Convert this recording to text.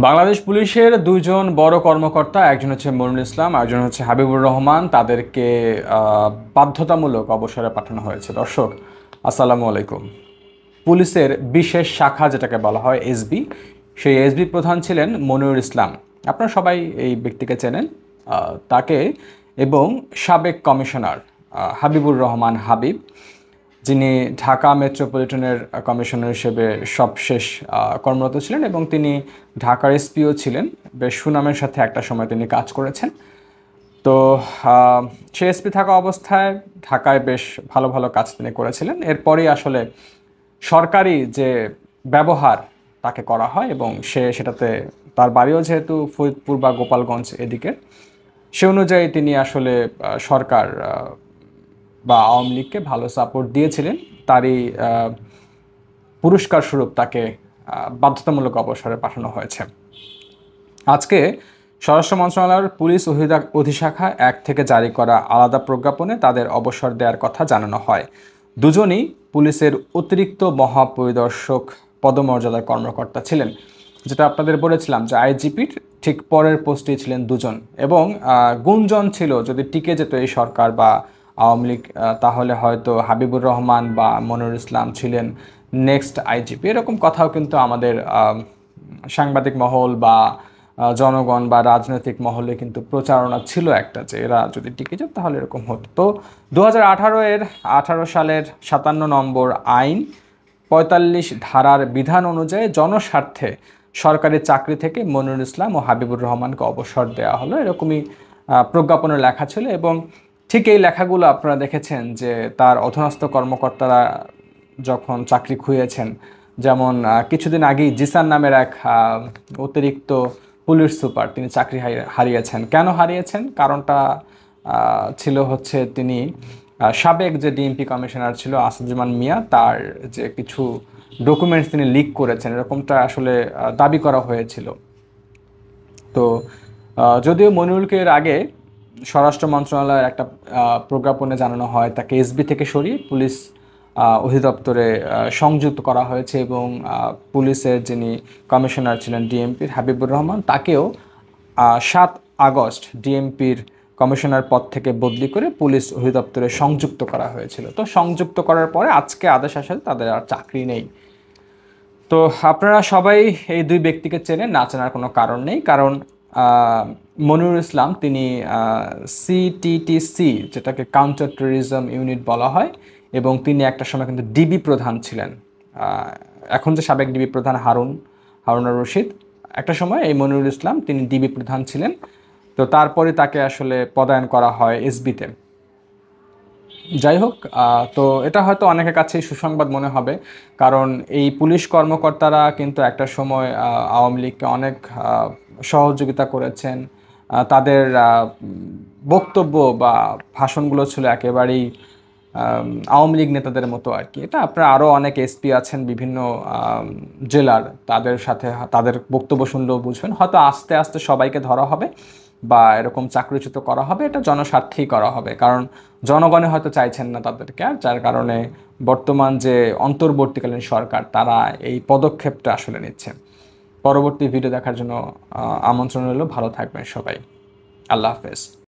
বাংলাদেশ পুলিশের দুইজন বড় কর্মকর্তা, একজন হচ্ছে মনিরুল ইসলাম, একজন হচ্ছে হাবিবুর রহমান, তাদেরকে বাধ্যতামূলক অবসরে পাঠানো হয়েছে। দর্শক, আসসালামু আলাইকুম। পুলিশের বিশেষ শাখা যেটাকে বলা হয় এসবি, সেই এসবি প্রধান ছিলেন মনিরুল ইসলাম। আপনারা সবাই এই ব্যক্তিকে চেনেন, তাকে। এবং সাবেক কমিশনার হাবিবুর রহমান হাবিব, যিনি ঢাকা মেট্রোপলিটনের কমিশনার হিসেবে সবশেষ কর্মরত ছিলেন, এবং তিনি ঢাকার এসপিও ছিলেন। বেশ সুনামের সাথে একটা সময় তিনি কাজ করেছেন। তো সে এসপি থাকা অবস্থায় ঢাকায় বেশ ভালো ভালো কাজ তিনি করেছিলেন। এরপরই আসলে সরকারি যে ব্যবহার তাকে করা হয়, এবং সে সেটাতে, তার বাড়িও যেহেতু ফরিদপুর বা গোপালগঞ্জ এদিকে, সে অনুযায়ী তিনি আসলে সরকার বা আওয়ামী লীগকে ভালো সাপোর্ট দিয়েছিলেন। তারই পুরস্কার স্বরূপ তাকে বাধ্যতামূলক অবসরে পাঠানো হয়েছে। আজকে স্বরাষ্ট্র মন্ত্রণালয়ের পুলিশ অধিশাখা 1 থেকে জারি করা আলাদা প্রজ্ঞাপনে তাদের অবসর দেওয়ার কথা জানানো হয়। দুজনই পুলিশের অতিরিক্ত মহাপরিদর্শক পদমর্যাদার কর্মকর্তা ছিলেন। যেটা আপনাদের বলেছিলাম যে আইজিপির ঠিক পরের পোস্টেই ছিলেন দুজন, এবং গুঞ্জন ছিল যদি টিকে যেত এই সরকার বা আওয়ামী লীগ, তাহলে হয়তো হাবিবুর রহমান বা মনিরুল ইসলাম ছিলেন নেক্সট আইজিপি। এরকম কথাও কিন্তু আমাদের সাংবাদিক মহল বা জনগণ বা রাজনৈতিক মহলে কিন্তু প্রচারণা ছিল একটা, যে এরা যদি টিকে যেত তাহলে এরকম হতো। তো 2018 সালের 57 নম্বর আইন 45 ধারার বিধান অনুযায়ী জনস্বার্থে সরকারি চাকরি থেকে মনিরুল ইসলাম ও হাবিবুর রহমানকে অবসর দেওয়া হলো, এরকমই প্রজ্ঞাপনে লেখা ছিল। এবং ঠিক এই লেখাগুলো আপনারা দেখেছেন যে তার অধীনস্থ কর্মকর্তারা যখন চাকরি খুইয়েছেন, যেমন কিছুদিন আগেই জিসান নামের এক অতিরিক্ত পুলিশ সুপার, তিনি চাকরি হারিয়েছেন। কেন হারিয়েছেন? কারণটা ছিল হচ্ছে তিনি সাবেক যে ডিএমপি কমিশনার ছিল আসাদুজ্জামান মিয়া, তার যে কিছু ডকুমেন্টস তিনি লিক করেছেন, এরকমটা আসলে দাবি করা হয়েছিল। তো যদিও মনিরুলকে এর আগে স্বরাষ্ট্র মন্ত্রণালয়ের একটা প্রজ্ঞাপনে জানানো হয় তাকে এসবি থেকে সরিয়ে পুলিশ অধিদপ্তরে সংযুক্ত করা হয়েছে, এবং পুলিশের যিনি কমিশনার ছিলেন ডিএমপির হাবিবুর রহমান, তাকেও 7 আগস্ট ডিএমপির কমিশনার পদ থেকে বদলি করে পুলিশ অধিদপ্তরে সংযুক্ত করা হয়েছিল। তো সংযুক্ত করার পরে আজকে আদেশ আসে তাদের আর চাকরি নেই। তো আপনারা সবাই এই দুই ব্যক্তিকে চেনেন, না চেনার কোনো কারণ নেই। কারণ মনিরুল ইসলাম তিনি সিটিটিসি, যেটাকে কাউন্টার টেররিজম ইউনিট বলা হয়, এবং তিনি একটা সময় কিন্তু ডিবি প্রধান ছিলেন। এখন যে সাবেক ডিবি প্রধান হারুনুর রশিদ, একটা সময় এই মনিরুল ইসলাম তিনি ডিবি প্রধান ছিলেন। তো তারপরে তাকে আসলে পদায়ন করা হয় এসবিতে। যাই হোক, তো এটা হয়তো অনেকের কাছেই সুসংবাদ মনে হবে, কারণ এই পুলিশ কর্মকর্তারা কিন্তু একটা সময় আওয়ামী লীগকে অনেক সহযোগিতা করেছেন। তাদের বক্তব্য বা ভাষণগুলো ছিল একেবারেই আওয়ামী লীগ নেতাদের মতো আর কি। এটা আপনারা আরও অনেক এসপি আছেন বিভিন্ন জেলার, তাদের সাথে তাদের বক্তব্য শুনলেও বুঝবেন। হয়তো আস্তে আস্তে সবাইকে ধরা হবে বা এরকম চাকরিচ্যুত করা হবে, এটা জনস্বার্থেই করা হবে, কারণ জনগণে হয়তো চাইছেন না তাদেরকে, আর যার কারণে বর্তমান যে অন্তর্বর্তীকালীন সরকার তারা এই পদক্ষেপটা আসলে নিচ্ছে। পরবর্তী ভিডিও দেখার জন্য আমন্ত্রণ রইল। ভালো থাকবেন সবাই। আল্লাহ হাফেজ।